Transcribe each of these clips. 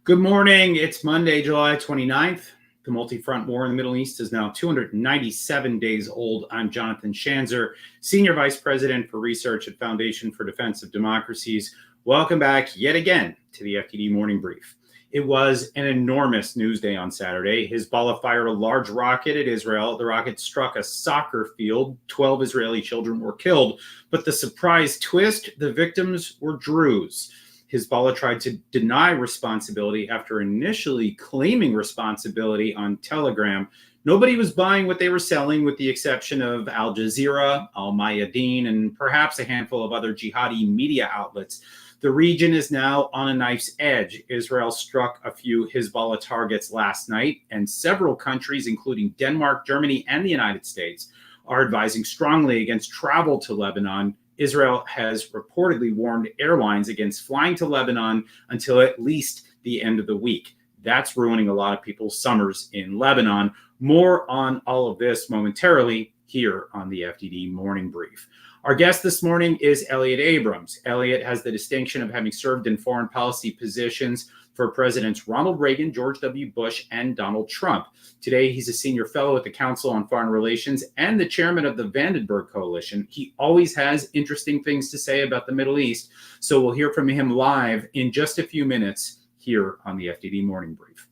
Good morning. It's Monday, July 29th. The multi-front war in the Middle East is now 297 days old. I'm Jonathan Schanzer, Senior Vice President for Research at Foundation for Defense of Democracies. Welcome back yet again to the FDD Morning Brief. It was an enormous news day on Saturday. Hezbollah fired a large rocket at Israel. The rocket struck a soccer field. 12 Israeli children were killed. But the surprise twist, the victims were Druze. Hezbollah tried to deny responsibility after initially claiming responsibility on Telegram. Nobody was buying what they were selling, with the exception of Al Jazeera, Al Mayadeen, and perhaps a handful of other jihadi media outlets. The region is now on a knife's edge. Israel struck a few Hezbollah targets last night, and several countries, including Denmark, Germany, and the United States, are advising strongly against travel to Lebanon. Israel has reportedly warned airlines against flying to Lebanon until at least the end of the week. That's ruining a lot of people's summers in Lebanon. More on all of this momentarily here on the FDD Morning Brief. Our guest this morning is Elliott Abrams. Elliott has the distinction of having served in foreign policy positions for Presidents Ronald Reagan, George W. Bush, and Donald Trump. Today, he's a senior fellow at the Council on Foreign Relations and the chairman of the Vandenberg Coalition. He always has interesting things to say about the Middle East, so we'll hear from him live in just a few minutes here on the FDD Morning Brief.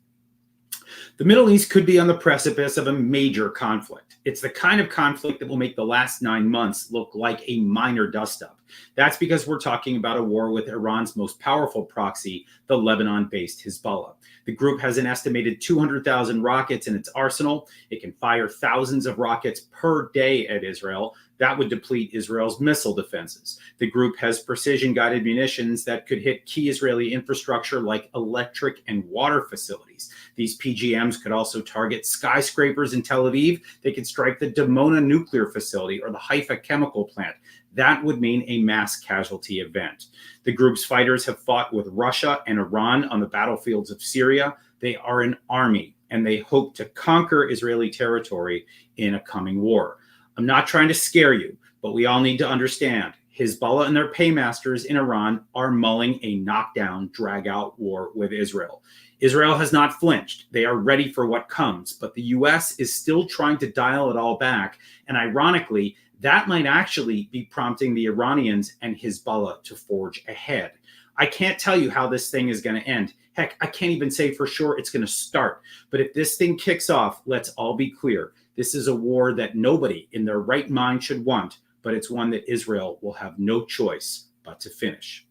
The Middle East could be on the precipice of a major conflict. It's the kind of conflict that will make the last 9 months look like a minor dust-up. That's because we're talking about a war with Iran's most powerful proxy, the Lebanon-based Hezbollah. The group has an estimated 200,000 rockets in its arsenal. It can fire thousands of rockets per day at Israel. That would deplete Israel's missile defenses. The group has precision-guided munitions that could hit key Israeli infrastructure like electric and water facilities. These PGMs could also target skyscrapers in Tel Aviv. They could strike the Dimona nuclear facility or the Haifa chemical plant. That would mean a mass casualty event. The group's fighters have fought with Russia and Iran on the battlefields of Syria. They are an army, and they hope to conquer Israeli territory in a coming war. I'm not trying to scare you, but we all need to understand Hezbollah and their paymasters in Iran are mulling a knockdown, drag-out war with Israel. Israel has not flinched. They are ready for what comes, but the U.S. is still trying to dial it all back. And ironically, that might actually be prompting the Iranians and Hezbollah to forge ahead. I can't tell you how this thing is going to end. Heck, I can't even say for sure it's going to start. But if this thing kicks off, let's all be clear. This is a war that nobody in their right mind should want, but it's one that Israel will have no choice but to finish.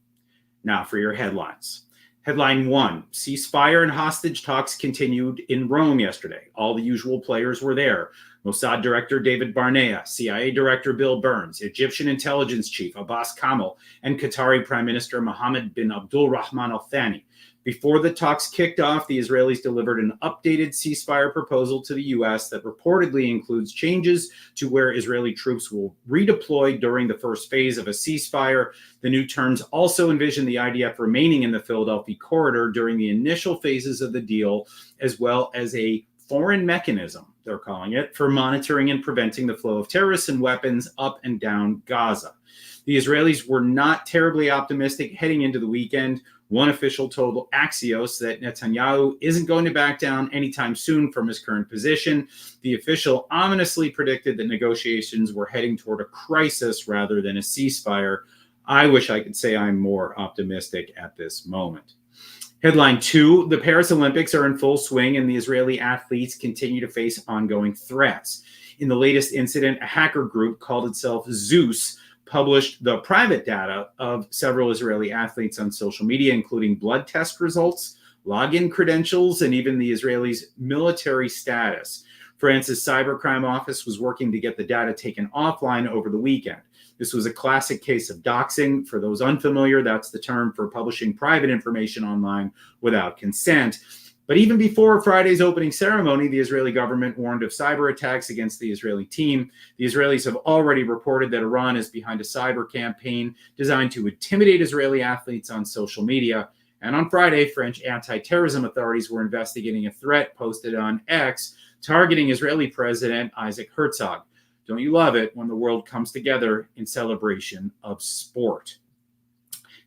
Now for your headlines. Headline 1, ceasefire and hostage talks continued in Rome yesterday. All the usual players were there. Mossad Director David Barnea, CIA Director Bill Burns, Egyptian Intelligence Chief Abbas Kamel, and Qatari Prime Minister Mohammed bin Abdul Rahman Al Thani. Before the talks kicked off, the Israelis delivered an updated ceasefire proposal to the U.S. that reportedly includes changes to where Israeli troops will redeploy during the first phase of a ceasefire. The new terms also envision the IDF remaining in the Philadelphia corridor during the initial phases of the deal, as well as a foreign mechanism, they're calling it, for monitoring and preventing the flow of terrorists and weapons up and down Gaza. The Israelis were not terribly optimistic heading into the weekend. One official told Axios that Netanyahu isn't going to back down anytime soon from his current position. The official ominously predicted that negotiations were heading toward a crisis rather than a ceasefire. I wish I could say I'm more optimistic at this moment. Headline 2, the Paris Olympics are in full swing and the Israeli athletes continue to face ongoing threats. In the latest incident, a hacker group called itself Zeus published the private data of several Israeli athletes on social media, including blood test results, login credentials, and even the Israelis' military status. France's cybercrime office was working to get the data taken offline over the weekend. This was a classic case of doxing. For those unfamiliar, that's the term for publishing private information online without consent. But even before Friday's opening ceremony, the Israeli government warned of cyber attacks against the Israeli team. The Israelis have already reported that Iran is behind a cyber campaign designed to intimidate Israeli athletes on social media. And on Friday, French anti-terrorism authorities were investigating a threat posted on X targeting Israeli President Isaac Herzog. Don't you love it when the world comes together in celebration of sport?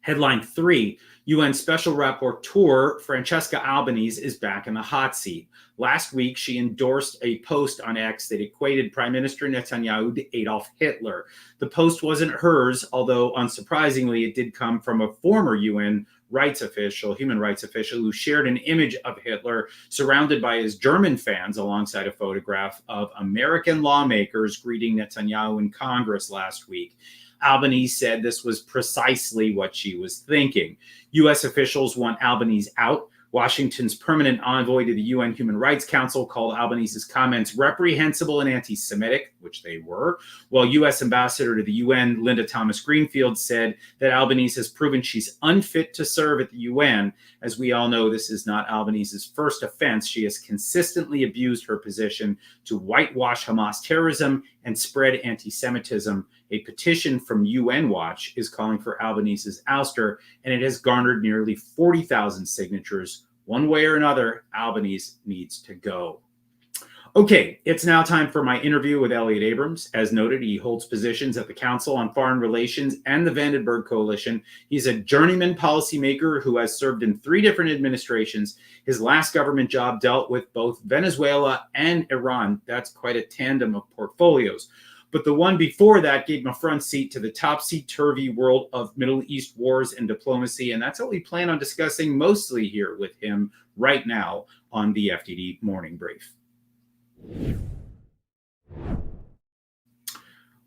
Headline 3, UN Special Rapporteur Francesca Albanese is back in the hot seat. Last week, she endorsed a post on X that equated Prime Minister Netanyahu to Adolf Hitler. The post wasn't hers, although unsurprisingly, it did come from a former UN human rights official, who shared an image of Hitler surrounded by his German fans alongside a photograph of American lawmakers greeting Netanyahu in Congress last week. Albanese said this was precisely what she was thinking. U.S. officials want Albanese out. Washington's permanent envoy to the UN Human Rights Council called Albanese's comments reprehensible and anti-Semitic, which they were, while U.S. Ambassador to the UN, Linda Thomas-Greenfield, said that Albanese has proven she's unfit to serve at the UN. As we all know, this is not Albanese's first offense. She has consistently abused her position to whitewash Hamas terrorism and spread anti-Semitism. A petition from UN Watch is calling for Albanese's ouster, and it has garnered nearly 40,000 signatures. One way or another, Albanese needs to go. Okay, it's now time for my interview with Elliott Abrams. As noted, he holds positions at the Council on Foreign Relations and the Vandenberg Coalition. He's a journeyman policymaker who has served in 3 different administrations. His last government job dealt with both Venezuela and Iran. That's quite a tandem of portfolios. But the one before that gave him a front seat to the topsy-turvy world of Middle East wars and diplomacy. And that's what we plan on discussing mostly here with him right now on the FDD Morning Brief.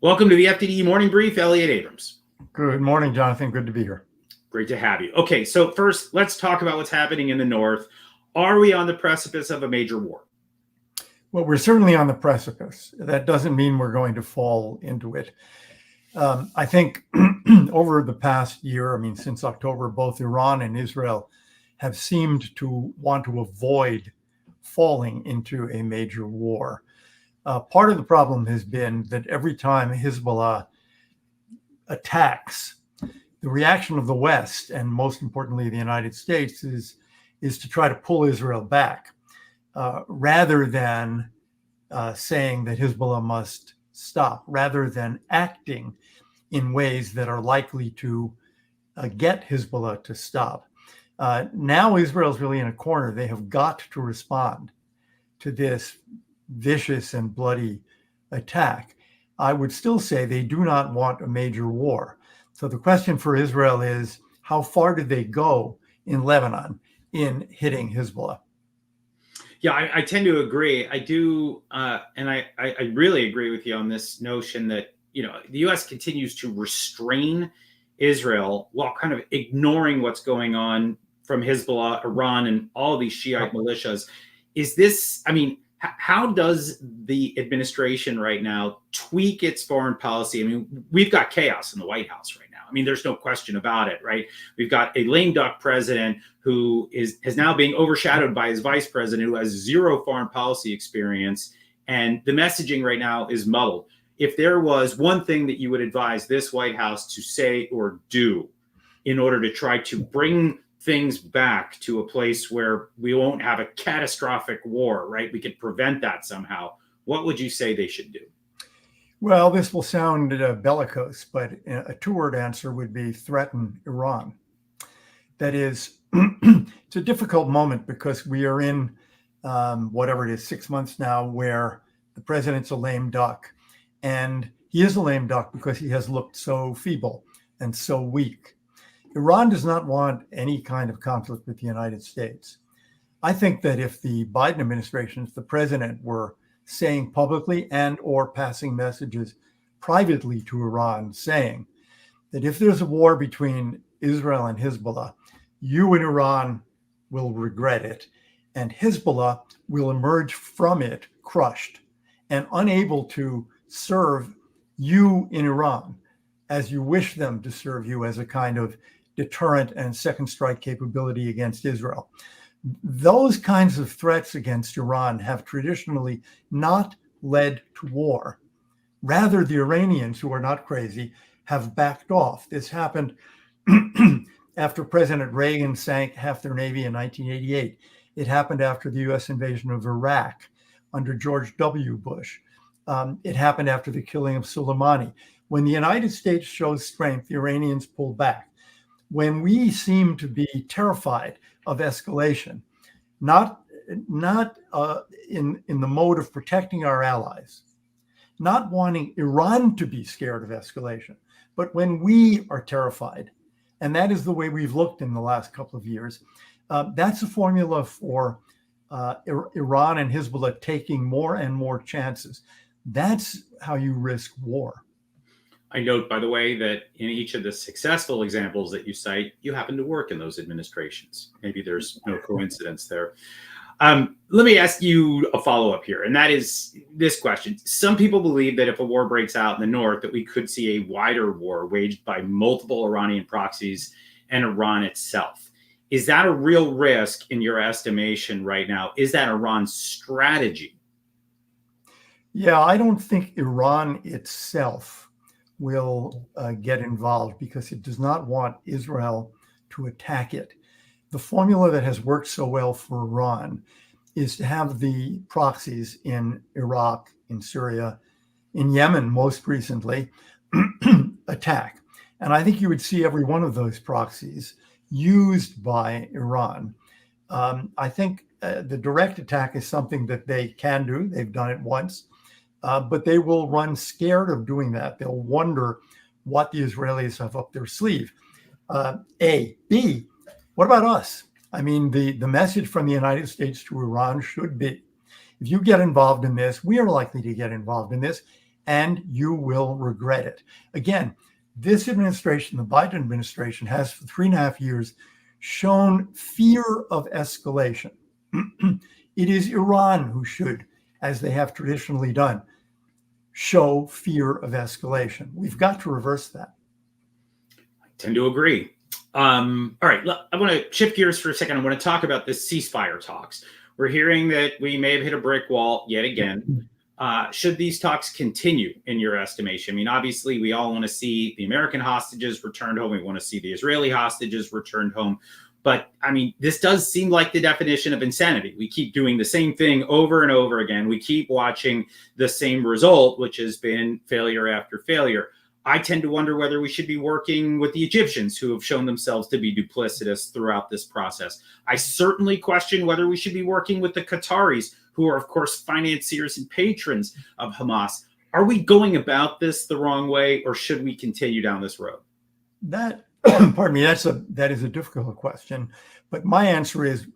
Welcome to the FDD Morning Brief, Elliott Abrams. Good morning, Jonathan. Good to be here. Great to have you. Okay, so first, let's talk about what's happening in the North. Are we on the precipice of a major war? Well, we're certainly on the precipice. That doesn't mean we're going to fall into it. I think over the past year, since October, both Iran and Israel have seemed to want to avoid falling into a major war. Part of the problem has been that every time Hezbollah attacks, the reaction of the West, and most importantly the United States, is to try to pull Israel back. Rather than saying that Hezbollah must stop, rather than acting in ways that are likely to get Hezbollah to stop. Now Israel's really in a corner. They have got to respond to this vicious and bloody attack. I would still say they do not want a major war. So the question for Israel is, how far did they go in Lebanon in hitting Hezbollah? Yeah, I tend to agree. I do, and I really agree with you on this notion that, the U.S. continues to restrain Israel while kind of ignoring what's going on from Hezbollah, Iran, and all these Shiite militias. Is this, how does the administration right now tweak its foreign policy? We've got chaos in the White House right now. There's no question about it, right? We've got a lame duck president who is now being overshadowed by his vice president who has zero foreign policy experience. And the messaging right now is muddled. If there was one thing that you would advise this White House to say or do in order to try to bring things back to a place where we won't have a catastrophic war, right? We could prevent that somehow. What would you say they should do? Well, this will sound bellicose, but a 2-word answer would be threaten Iran. That is, it's a difficult moment because we are in whatever it is, 6 months now, where the president's a lame duck. And he is a lame duck because he has looked so feeble and so weak. Iran does not want any kind of conflict with the United States. I think that if the Biden administration, if the president were saying publicly and or passing messages privately to Iran saying that if there's a war between Israel and Hezbollah, you in Iran will regret it, and Hezbollah will emerge from it crushed and unable to serve you in Iran as you wish them to serve you as a kind of deterrent and second strike capability against Israel. Those kinds of threats against Iran have traditionally not led to war. Rather, the Iranians, who are not crazy, have backed off. This happened after President Reagan sank half their navy in 1988. It happened after the U.S. invasion of Iraq under George W. Bush. It happened after the killing of Soleimani. When the United States shows strength, the Iranians pull back. when we seem to be terrified of escalation, not in the mode of protecting our allies, not wanting Iran to be scared of escalation, but when we are terrified, and that is the way we've looked in the last couple of years, that's a formula for Iran and Hezbollah taking more and more chances. That's how you risk war. I note, by the way, that in each of the successful examples that you cite, you happen to work in those administrations. Maybe there's no coincidence there. Let me ask you a follow-up here, and that is this question. Some people believe that if a war breaks out in the north, that we could see a wider war waged by multiple Iranian proxies and Iran itself. Is that a real risk in your estimation right now? Is that Iran's strategy? Yeah, I don't think Iran itself will get involved because it does not want Israel to attack it. The formula that has worked so well for Iran is to have the proxies in Iraq, in Syria, in Yemen most recently, attack. And I think you would see every one of those proxies used by Iran. I think the direct attack is something that they can do. They've done it once, but they will run scared of doing that. They'll wonder what the Israelis have up their sleeve. A. B. What about us? I mean, the message from the United States to Iran should be, if you get involved in this, we are likely to get involved in this, and you will regret it. Again, this administration, the Biden administration, has for 3.5 years shown fear of escalation. It is Iran who should, as they have traditionally done, show fear of escalation. We've got to reverse that. I tend to agree. All right, I want to shift gears for a second. I want to talk about the ceasefire talks. We're hearing that we may have hit a brick wall yet again. Should these talks continue, in your estimation? I mean, obviously, we all want to see the American hostages returned home. We want to see the Israeli hostages returned home. But, I mean, this does seem like the definition of insanity. We keep doing the same thing over and over again. We keep watching the same result, which has been failure after failure. I tend to wonder whether we should be working with the Egyptians, who have shown themselves to be duplicitous throughout this process. I certainly question whether we should be working with the Qataris, who are, of course, financiers and patrons of Hamas. Are we going about this the wrong way, or should we continue down this road? That, pardon me, that is a difficult question. But my answer is,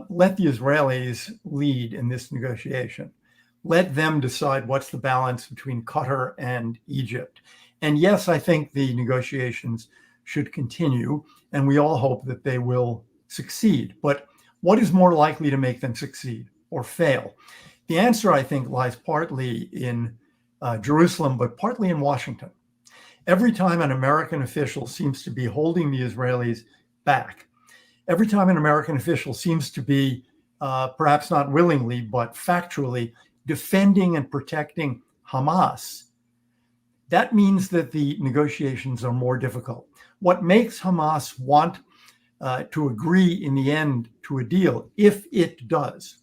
let the Israelis lead in this negotiation. Let them decide what's the balance between Qatar and Egypt. And yes, I think the negotiations should continue, and we all hope that they will succeed. But what is more likely to make them succeed or fail? The answer, I think, lies partly in Jerusalem, but partly in Washington. Every time an American official seems to be holding the Israelis back, every time an American official seems to be, perhaps not willingly, but factually, defending and protecting Hamas, that means that the negotiations are more difficult. What makes Hamas want to agree in the end to a deal, if it does,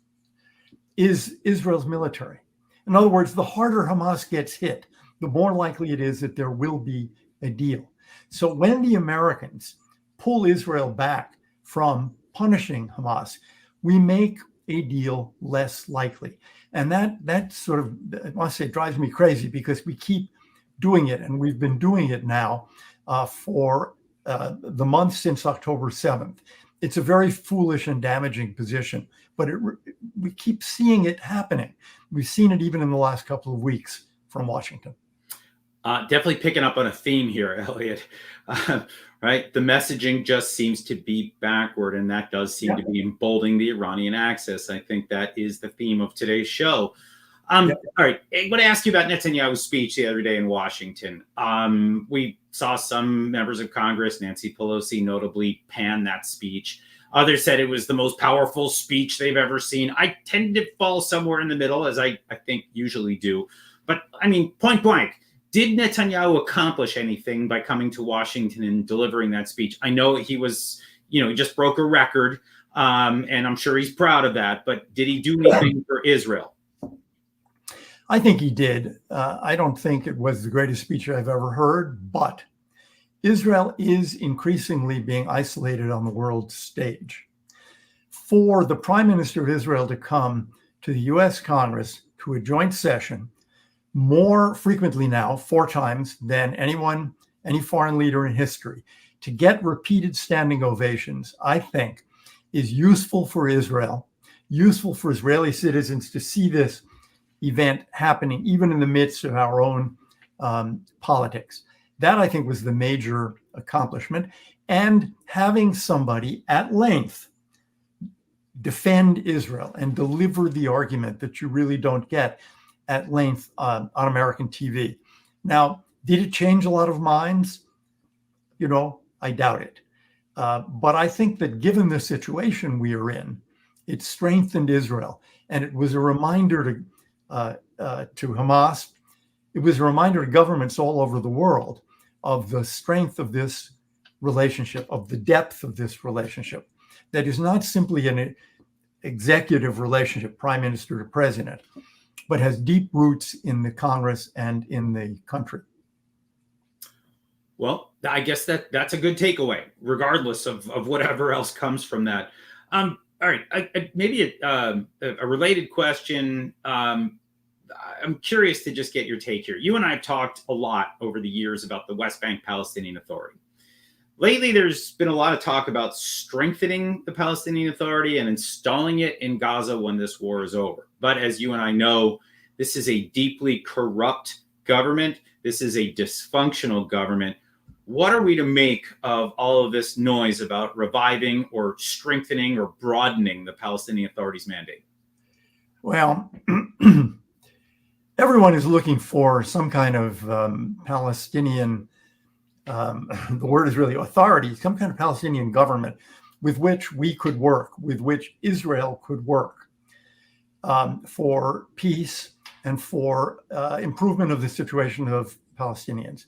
is Israel's military. In other words, the harder Hamas gets hit, the more likely it is that there will be a deal. So when the Americans pull Israel back from punishing Hamas, we make a deal less likely. And that sort of, I must say, drives me crazy because we keep doing it. And we've been doing it now for the month since October 7th. It's a very foolish and damaging position, but we keep seeing it happening. We've seen it even in the last couple of weeks from Washington. Definitely picking up on a theme here, Elliott. Right? The messaging just seems to be backward, and that does seem to be emboldening the Iranian axis. I think that is the theme of today's show. All right. I want to ask you about Netanyahu's speech the other day in Washington. We saw some members of Congress, Nancy Pelosi notably, pan that speech. Others said it was the most powerful speech they've ever seen. I tend to fall somewhere in the middle, as I think usually do. But, I mean, point blank, did Netanyahu accomplish anything by coming to Washington and delivering that speech? I know he was, he just broke a record, and I'm sure he's proud of that. But did he do anything for Israel? I think he did. I don't think it was the greatest speech I've ever heard, but Israel is increasingly being isolated on the world stage. For the Prime Minister of Israel to come to the US Congress to a joint session more frequently now, 4 times, than any foreign leader in history, to get repeated standing ovations, I think, is useful for Israel, useful for Israeli citizens to see this event happening, even in the midst of our own politics. That, I think, was the major accomplishment. And having somebody at length defend Israel and deliver the argument that you really don't get at length on American TV. Now, did it change a lot of minds? I doubt it. But I think that given the situation we are in, it strengthened Israel. And it was a reminder to Hamas. It was a reminder to governments all over the world of the strength of this relationship, of the depth of this relationship. That is not simply an executive relationship, prime minister to president, but has deep roots in the Congress and in the country. Well, I guess that's a good takeaway, regardless of whatever else comes from that. All right, maybe a related question. I'm curious to just get your take here. You and I have talked a lot over the years about the West Bank Palestinian Authority. Lately, there's been a lot of talk about strengthening the Palestinian Authority and installing it in Gaza when this war is over. But as you and I know, this is a deeply corrupt government. This is a dysfunctional government. What are we to make of all of this noise about reviving or strengthening or broadening the Palestinian Authority's mandate? Well, everyone is looking for some kind of Palestinian, the word is really authority, some kind of Palestinian government with which we could work, with which Israel could work for peace and for improvement of the situation of Palestinians.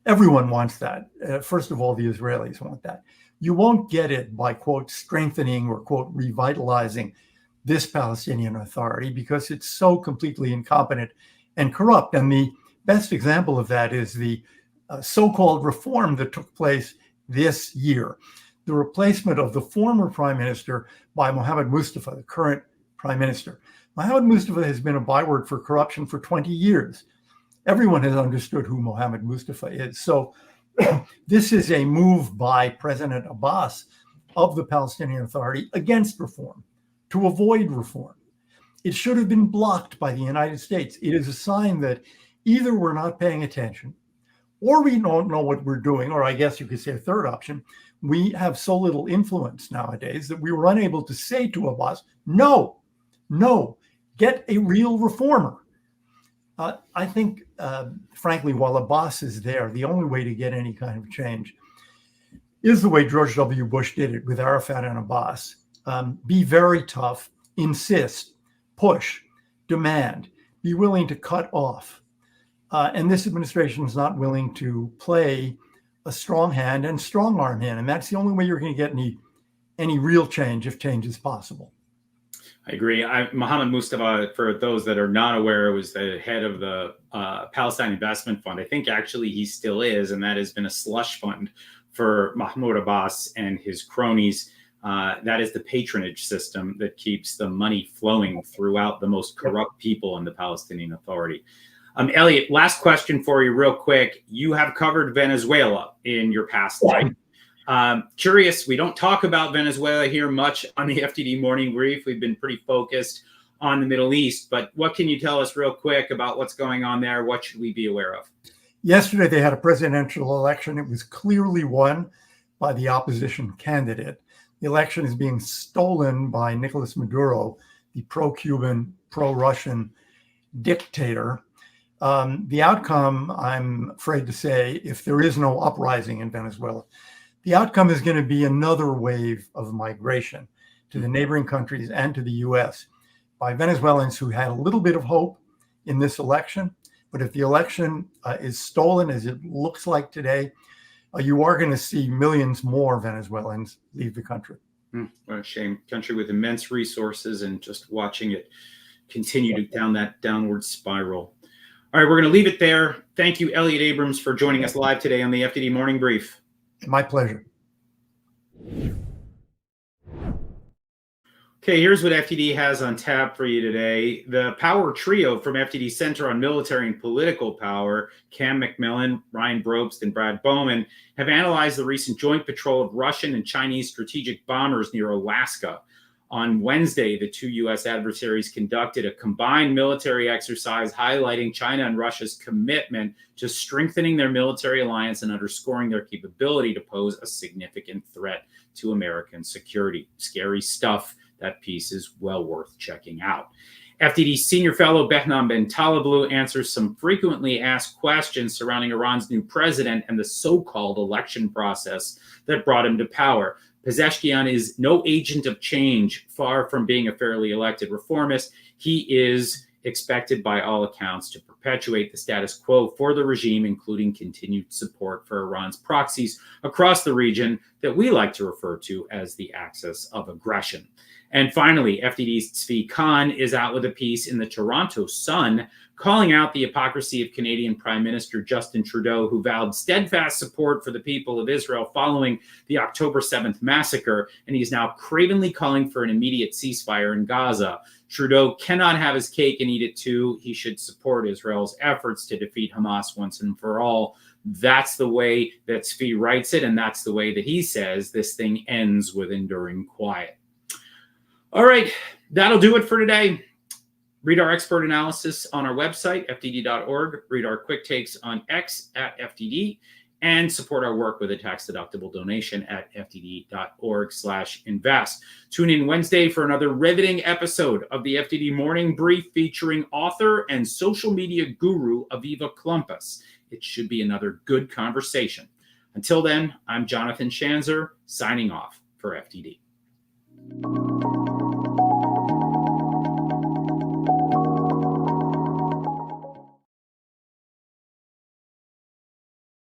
Everyone wants that. First of all, the Israelis want that. You won't get it by, quote, strengthening or, quote, revitalizing this Palestinian Authority because it's so completely incompetent and corrupt. And the best example of that is the so-called reform that took place this year, the replacement of the former prime minister by Mohammed Mustafa, the current prime minister. Mohammed Mustafa has been a byword for corruption for 20 years. Everyone has understood who Mohammed Mustafa is. So this is a move by President Abbas of the Palestinian Authority against reform, to avoid reform. It should have been blocked by the United States. It is a sign that either we're not paying attention or we don't know what we're doing, or I guess you could say a third option, we have so little influence nowadays that we were unable to say to Abbas, no, get a real reformer. I think, frankly, while Abbas is there, the only way to get any kind of change is the way George W. Bush did it with Arafat and Abbas. Be very tough, insist, push, demand, be willing to cut off. And this administration is not willing to play a strong hand and strong arm hand. And that's the only way you're going to get any real change, if change is possible. I agree. Mohammed Mustafa, for those that are not aware, was the head of the Palestine Investment Fund. I think actually he still is, and that has been a slush fund for Mahmoud Abbas and his cronies. That is the patronage system that keeps the money flowing throughout the most corrupt people in the Palestinian Authority. Elliott, last question for you real quick. You have covered Venezuela in your past life. Curious, we don't talk about Venezuela here much on the FDD Morning Brief. We've been pretty focused on the Middle East, but what can you tell us real quick about what's going on there? What should we be aware of? Yesterday, they had a presidential election. It was clearly won by the opposition candidate. The election is being stolen by Nicolas Maduro, the pro-Cuban, pro-Russian dictator. The outcome, I'm afraid to say, if there is no uprising in Venezuela, the outcome is going to be another wave of migration to the neighboring countries and to the U.S. by Venezuelans who had a little bit of hope in this election. But if the election is stolen, as it looks like today, you are going to see millions more Venezuelans leave the country. What a shame. Country with immense resources and just watching it continue down that downward spiral. All right, we're going to leave it there. Thank you, Elliott Abrams, for joining us live today on the FDD Morning Brief. My pleasure. Okay, here's what FDD has on tap for you today. The power trio from FDD Center on Military and Political Power, Cam McMillan, Ryan Brobst, and Brad Bowman, have analyzed the recent joint patrol of Russian and Chinese strategic bombers near Alaska. On Wednesday, the two U.S. adversaries conducted a combined military exercise highlighting China and Russia's commitment to strengthening their military alliance and underscoring their capability to pose a significant threat to American security. Scary stuff. That piece is well worth checking out. FDD senior fellow Behnam Ben Taleblu answers some frequently asked questions surrounding Iran's new president and the so-called election process that brought him to power. Pezeshkian is no agent of change. Far from being a fairly elected reformist, he is expected by all accounts to perpetuate the status quo for the regime, including continued support for Iran's proxies across the region that we like to refer to as the axis of aggression. And finally, FDD's Tzvi Khan is out with a piece in the Toronto Sun calling out the hypocrisy of Canadian Prime Minister Justin Trudeau, who vowed steadfast support for the people of Israel following the October 7th massacre, and he's now cravenly calling for an immediate ceasefire in Gaza. Trudeau cannot have his cake and eat it too. He should support Israel's efforts to defeat Hamas once and for all. That's the way that Tzvi writes it, and that's the way that he says this thing ends with enduring quiet. All right, that'll do it for today. Read our expert analysis on our website, fdd.org. Read our quick takes on X at FDD, and support our work with a tax-deductible donation at fdd.org/invest. Tune in Wednesday for another riveting episode of the FDD Morning Brief featuring author and social media guru Aviva Klumpus. It should be another good conversation. Until then, I'm Jonathan Schanzer, signing off for FDD.